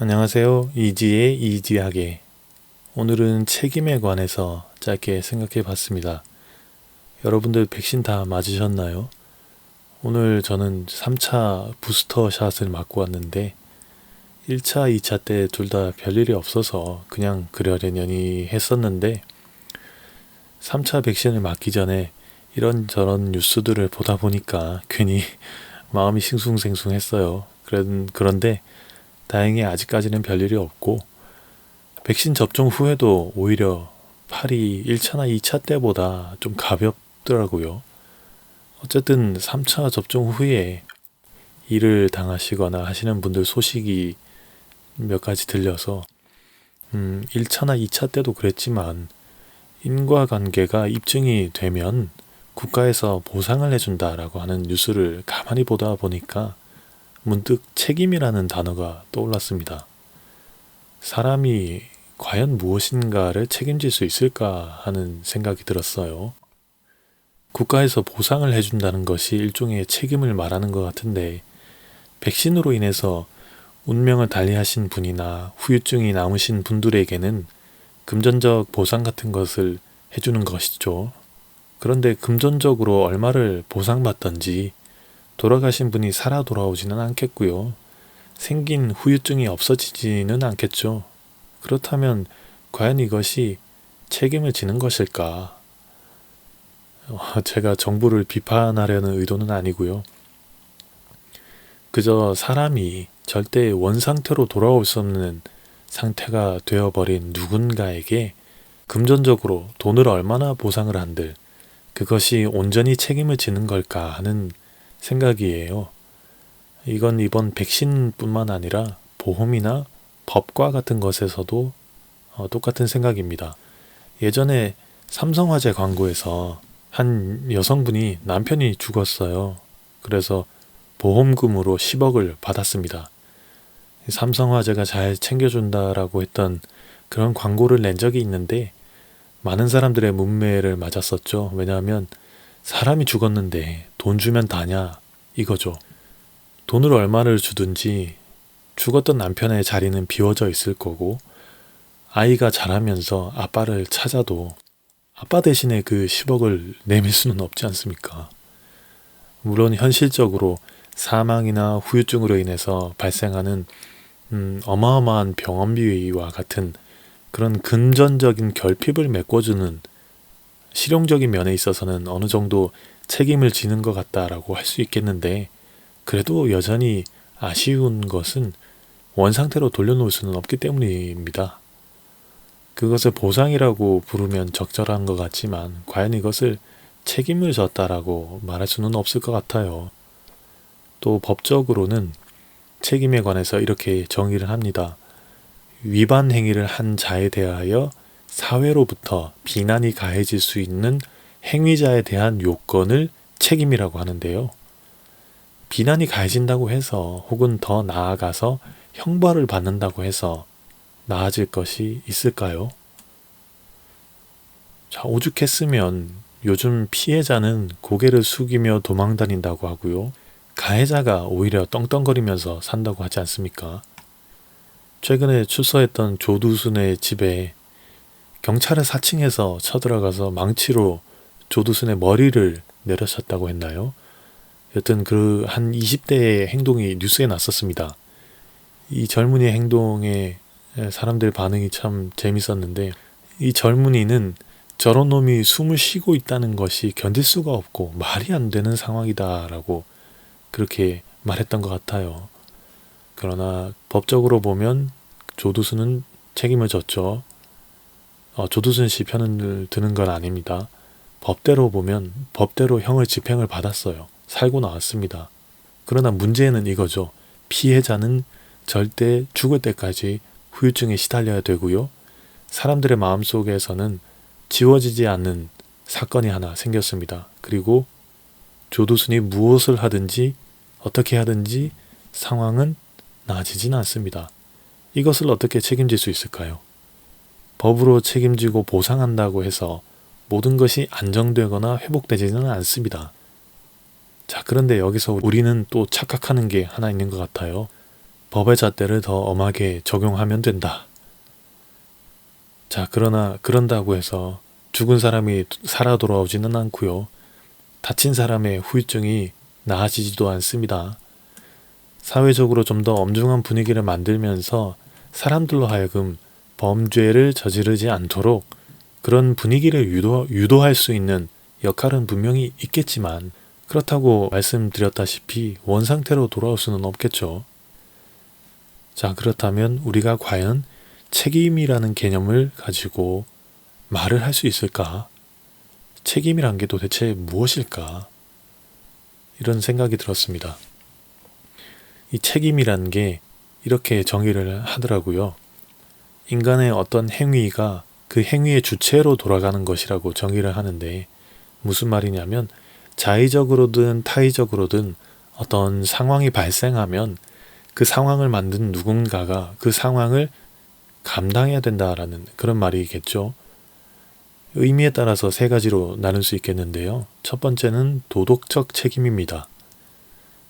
안녕하세요. 이지의 이지하게. 오늘은 책임에 관해서 짧게 생각해 봤습니다. 여러분들 백신 다 맞으셨나요? 오늘 저는 3차 부스터 샷을 맞고 왔는데 1차, 2차 때 둘 다 별일이 없어서 그냥 그러려니 했었는데 3차 백신을 맞기 전에 이런저런 뉴스들을 보다 보니까 괜히 마음이 싱숭생숭했어요. 그런데 다행히 아직까지는 별일이 없고 백신 접종 후에도 오히려 팔이 1차나 2차 때보다 좀 가볍더라고요. 어쨌든 3차 접종 후에 일을 당하시거나 하시는 분들 소식이 몇 가지 들려서 1차나 2차 때도 그랬지만 인과관계가 입증이 되면 국가에서 보상을 해준다라고 하는 뉴스를 가만히 보다 보니까 문득 책임이라는 단어가 떠올랐습니다. 사람이 과연 무엇인가를 책임질 수 있을까 하는 생각이 들었어요. 국가에서 보상을 해준다는 것이 일종의 책임을 말하는 것 같은데 백신으로 인해서 운명을 달리하신 분이나 후유증이 남으신 분들에게는 금전적 보상 같은 것을 해주는 것이죠. 그런데 금전적으로 얼마를 보상받던지 돌아가신 분이 살아 돌아오지는 않겠고요. 생긴 후유증이 없어지지는 않겠죠. 그렇다면 과연 이것이 책임을 지는 것일까? 제가 정부를 비판하려는 의도는 아니고요. 그저 사람이 절대 원상태로 돌아올 수 없는 상태가 되어버린 누군가에게 금전적으로 돈을 얼마나 보상을 한들 그것이 온전히 책임을 지는 걸까 하는 생각이에요. 이건 이번 백신뿐만 아니라 보험이나 법과 같은 것에서도 똑같은 생각입니다. 예전에 삼성화재 광고에서 한 여성분이 남편이 죽었어요. 그래서 보험금으로 10억을 받았습니다. 삼성화재가 잘 챙겨준다라고 했던 그런 광고를 낸 적이 있는데 많은 사람들의 문매를 맞았었죠. 왜냐하면 사람이 죽었는데 돈 주면 다냐 이거죠. 돈을 얼마를 주든지 죽었던 남편의 자리는 비워져 있을 거고 아이가 자라면서 아빠를 찾아도 아빠 대신에 그 10억을 내밀 수는 없지 않습니까? 물론 현실적으로 사망이나 후유증으로 인해서 발생하는 어마어마한 병원비와 같은 그런 금전적인 결핍을 메꿔주는 실용적인 면에 있어서는 어느 정도 책임을 지는 것 같다라고 할 수 있겠는데 그래도 여전히 아쉬운 것은 원상태로 돌려놓을 수는 없기 때문입니다. 그것을 보상이라고 부르면 적절한 것 같지만 과연 이것을 책임을 졌다라고 말할 수는 없을 것 같아요. 또 법적으로는 책임에 관해서 이렇게 정의를 합니다. 위반 행위를 한 자에 대하여 사회로부터 비난이 가해질 수 있는 행위자에 대한 요건을 책임이라고 하는데요. 비난이 가해진다고 해서 혹은 더 나아가서 형벌을 받는다고 해서 나아질 것이 있을까요? 자, 오죽했으면 요즘 피해자는 고개를 숙이며 도망다닌다고 하고요. 가해자가 오히려 떵떵거리면서 산다고 하지 않습니까? 최근에 출소했던 조두순의 집에 경찰의 사칭해서 쳐들어가서 망치로 조두순의 머리를 내려쳤다고 했나요? 여튼 그 한 20대의 행동이 뉴스에 났었습니다. 이 젊은이의 행동에 사람들 반응이 참 재밌었는데 이 젊은이는 저런 놈이 숨을 쉬고 있다는 것이 견딜 수가 없고 말이 안 되는 상황이다라고 그렇게 말했던 것 같아요. 그러나 법적으로 보면 조두순은 책임을 졌죠. 조두순 씨 편을 드는 건 아닙니다. 법대로 보면 법대로 형을 집행을 받았어요. 살고 나왔습니다. 그러나 문제는 이거죠. 피해자는 절대 죽을 때까지 후유증에 시달려야 되고요. 사람들의 마음속에서는 지워지지 않는 사건이 하나 생겼습니다. 그리고 조두순이 무엇을 하든지 어떻게 하든지 상황은 나아지진 않습니다. 이것을 어떻게 책임질 수 있을까요? 법으로 책임지고 보상한다고 해서 모든 것이 안정되거나 회복되지는 않습니다. 자, 그런데 여기서 우리는 또 착각하는 게 하나 있는 것 같아요. 법의 잣대를 더 엄하게 적용하면 된다. 자, 그러나 그런다고 해서 죽은 사람이 살아 돌아오지는 않고요. 다친 사람의 후유증이 나아지지도 않습니다. 사회적으로 좀 더 엄중한 분위기를 만들면서 사람들로 하여금 범죄를 저지르지 않도록 그런 분위기를 유도할 수 있는 역할은 분명히 있겠지만, 그렇다고 말씀드렸다시피 원상태로 돌아올 수는 없겠죠. 자, 그렇다면 우리가 과연 책임이라는 개념을 가지고 말을 할 수 있을까? 책임이란 게 도대체 무엇일까? 이런 생각이 들었습니다. 이 책임이란 게 이렇게 정의를 하더라고요. 인간의 어떤 행위가 그 행위의 주체로 돌아가는 것이라고 정의를 하는데, 무슨 말이냐면 자의적으로든 타의적으로든 어떤 상황이 발생하면 그 상황을 만든 누군가가 그 상황을 감당해야 된다라는 그런 말이겠죠. 의미에 따라서 세 가지로 나눌 수 있겠는데요. 첫 번째는 도덕적 책임입니다.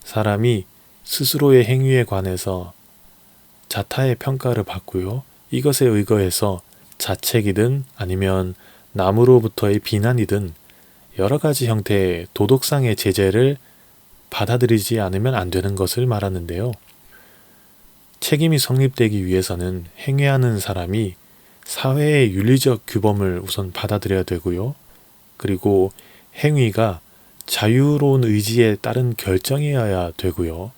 사람이 스스로의 행위에 관해서 자타의 평가를 받고요. 이것에 의거해서 자책이든 아니면 남으로부터의 비난이든 여러 가지 형태의 도덕상의 제재를 받아들이지 않으면 안 되는 것을 말하는데요. 책임이 성립되기 위해서는 행위하는 사람이 사회의 윤리적 규범을 우선 받아들여야 되고요. 그리고 행위가 자유로운 의지에 따른 결정이어야 되고요.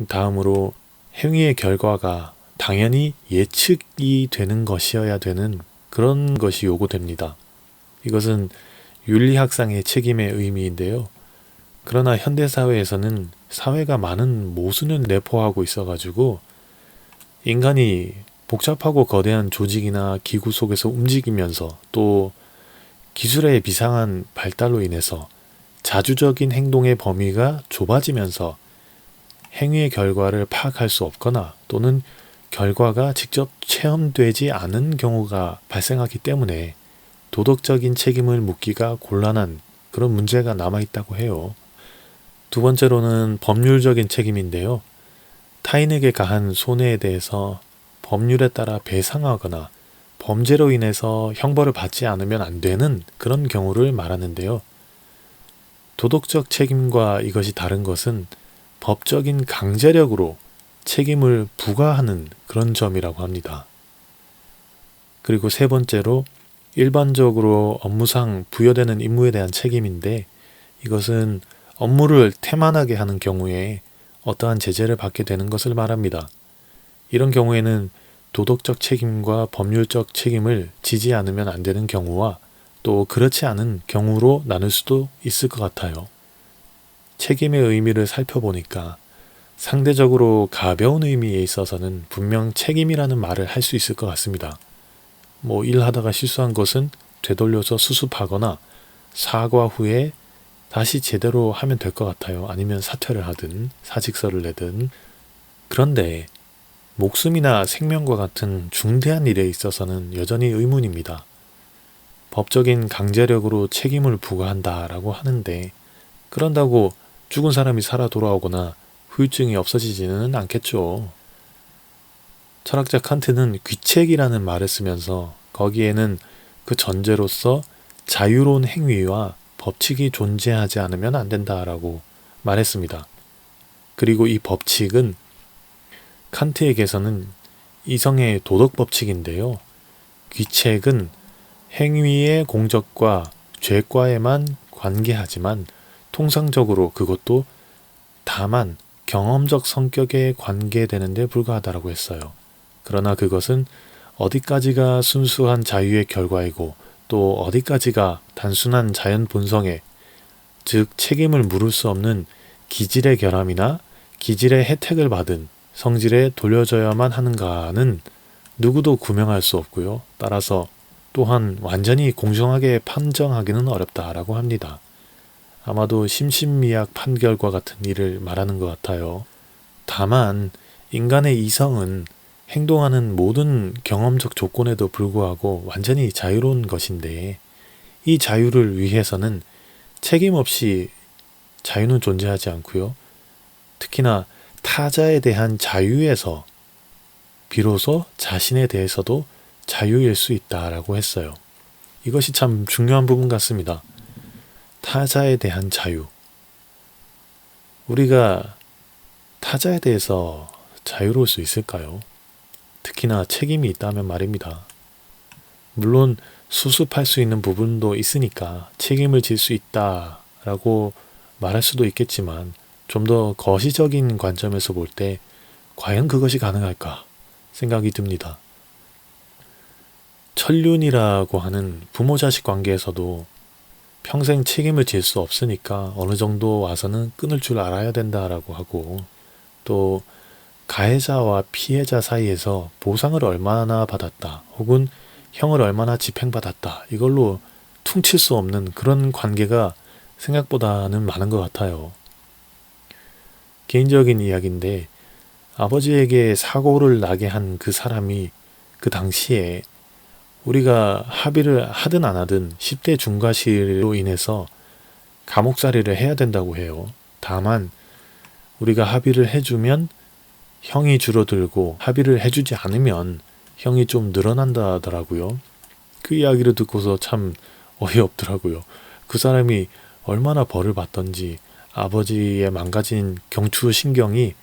다음으로 행위의 결과가 당연히 예측이 되는 것이어야 되는 그런 것이 요구됩니다. 이것은 윤리학상의 책임의 의미인데요. 그러나 현대사회에서는 사회가 많은 모순을 내포하고 있어가지고 인간이 복잡하고 거대한 조직이나 기구 속에서 움직이면서 또 기술의 비상한 발달로 인해서 자주적인 행동의 범위가 좁아지면서 행위의 결과를 파악할 수 없거나 또는 결과가 직접 체험되지 않은 경우가 발생하기 때문에 도덕적인 책임을 묻기가 곤란한 그런 문제가 남아있다고 해요. 두 번째로는 법률적인 책임인데요. 타인에게 가한 손해에 대해서 법률에 따라 배상하거나 범죄로 인해서 형벌을 받지 않으면 안 되는 그런 경우를 말하는데요. 도덕적 책임과 이것이 다른 것은 법적인 강제력으로 책임을 부과하는 그런 점이라고 합니다. 그리고 세 번째로 일반적으로 업무상 부여되는 임무에 대한 책임인데, 이것은 업무를 태만하게 하는 경우에 어떠한 제재를 받게 되는 것을 말합니다. 이런 경우에는 도덕적 책임과 법률적 책임을 지지 않으면 안 되는 경우와 또 그렇지 않은 경우로 나눌 수도 있을 것 같아요. 책임의 의미를 살펴보니까 상대적으로 가벼운 의미에 있어서는 분명 책임이라는 말을 할 수 있을 것 같습니다. 일하다가 실수한 것은 되돌려서 수습하거나 사과 후에 다시 제대로 하면 될 것 같아요. 아니면 사퇴를 하든 사직서를 내든. 그런데 목숨이나 생명과 같은 중대한 일에 있어서는 여전히 의문입니다. 법적인 강제력으로 책임을 부과한다라고 하는데, 그런다고 죽은 사람이 살아 돌아오거나 후유증이 없어지지는 않겠죠. 철학자 칸트는 귀책이라는 말을 쓰면서 거기에는 그 전제로서 자유로운 행위와 법칙이 존재하지 않으면 안 된다라고 말했습니다. 그리고 이 법칙은 칸트에게서는 이성의 도덕 법칙인데요. 귀책은 행위의 공적과 죄과에만 관계하지만 통상적으로 그것도 다만 경험적 성격에 관계되는 데 불과하다라고 했어요. 그러나 그것은 어디까지가 순수한 자유의 결과이고 또 어디까지가 단순한 자연 본성에, 즉 책임을 물을 수 없는 기질의 결함이나 기질의 혜택을 받은 성질에 돌려져야만 하는가는 누구도 구명할 수 없고요. 따라서 또한 완전히 공정하게 판정하기는 어렵다라고 합니다. 아마도 심신미약 판결과 같은 일을 말하는 것 같아요. 다만 인간의 이성은 행동하는 모든 경험적 조건에도 불구하고 완전히 자유로운 것인데, 이 자유를 위해서는 책임 없이 자유는 존재하지 않고요. 특히나 타자에 대한 자유에서 비로소 자신에 대해서도 자유일 수 있다라고 했어요. 이것이 참 중요한 부분 같습니다. 타자에 대한 자유. 우리가 타자에 대해서 자유로울 수 있을까요? 특히나 책임이 있다면 말입니다. 물론 수습할 수 있는 부분도 있으니까 책임을 질 수 있다라고 말할 수도 있겠지만 좀 더 거시적인 관점에서 볼 때 과연 그것이 가능할까 생각이 듭니다. 천륜이라고 하는 부모-자식 관계에서도 평생 책임을 질 수 없으니까 어느 정도 와서는 끊을 줄 알아야 된다라고 하고, 또 가해자와 피해자 사이에서 보상을 얼마나 받았다 혹은 형을 얼마나 집행받았다 이걸로 퉁칠 수 없는 그런 관계가 생각보다는 많은 것 같아요. 개인적인 이야기인데 아버지에게 사고를 나게 한 그 사람이 그 당시에 우리가 합의를 하든 안 하든 10대 중과실로 인해서 감옥살이를 해야 된다고 해요. 다만 우리가 합의를 해주면 형이 줄어들고 합의를 해주지 않으면 형이 좀 늘어난다 하더라고요. 그 이야기를 듣고서 참 어이없더라고요. 그 사람이 얼마나 벌을 받던지 아버지의 망가진 경추신경이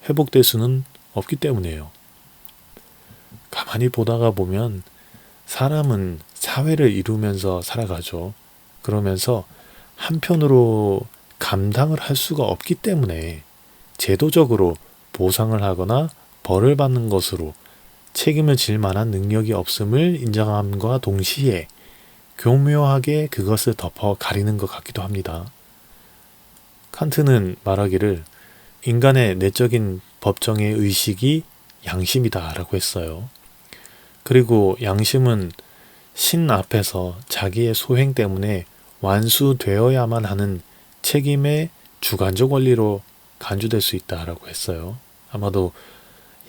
회복될 수는 없기 때문에요. 가만히 보다가 보면 사람은 사회를 이루면서 살아가죠. 그러면서 한편으로 감당을 할 수가 없기 때문에 제도적으로 보상을 하거나 벌을 받는 것으로 책임을 질 만한 능력이 없음을 인정함과 동시에 교묘하게 그것을 덮어 가리는 것 같기도 합니다. 칸트는 말하기를 인간의 내적인 법정의 의식이 양심이다 라고 했어요. 그리고 양심은 신 앞에서 자기의 소행 때문에 완수되어야만 하는 책임의 주관적 원리로 간주될 수 있다라고 했어요. 아마도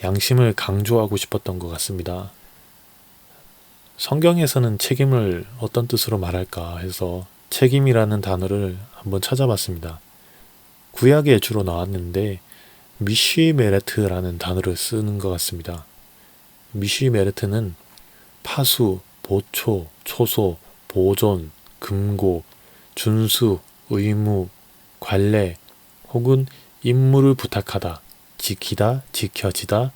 양심을 강조하고 싶었던 것 같습니다. 성경에서는 책임을 어떤 뜻으로 말할까 해서 책임이라는 단어를 한번 찾아봤습니다. 구약에 주로 나왔는데 미쉬메레트라는 단어를 쓰는 것 같습니다. 미쉬메레트는 파수, 보초, 초소, 보존, 금고, 준수, 의무, 관례 혹은 임무를 부탁하다, 지키다, 지켜지다,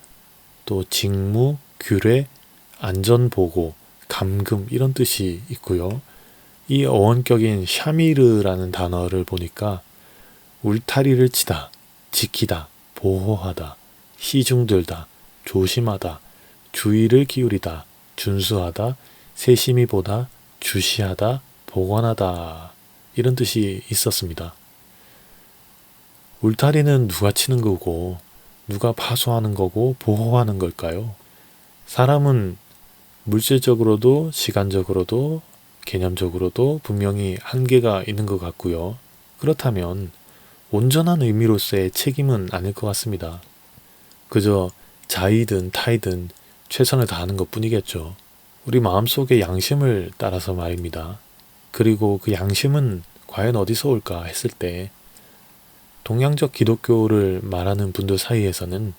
또 직무, 규례, 안전보고, 감금 이런 뜻이 있고요. 이 어원격인 샤미르라는 단어를 보니까 울타리를 치다, 지키다, 보호하다, 시중들다, 조심하다, 주의를 기울이다, 준수하다, 세심히 보다, 주시하다, 보관하다 이런 뜻이 있었습니다. 울타리는 누가 치는 거고 누가 파수하는 거고 보호하는 걸까요? 사람은 물질적으로도 시간적으로도 개념적으로도 분명히 한계가 있는 것 같고요. 그렇다면 온전한 의미로서의 책임은 아닐 것 같습니다. 그저 자이든 타이든 최선을 다하는 것 뿐이겠죠. 우리 마음속의 양심을 따라서 말입니다. 그리고 그 양심은 과연 어디서 올까 했을 때 동양적 기독교를 말하는 분들 사이에서는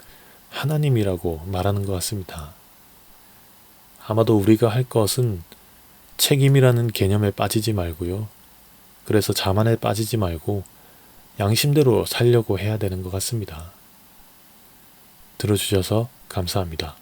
하나님이라고 말하는 것 같습니다. 아마도 우리가 할 것은 책임이라는 개념에 빠지지 말고요. 그래서 자만에 빠지지 말고 양심대로 살려고 해야 되는 것 같습니다. 들어주셔서 감사합니다.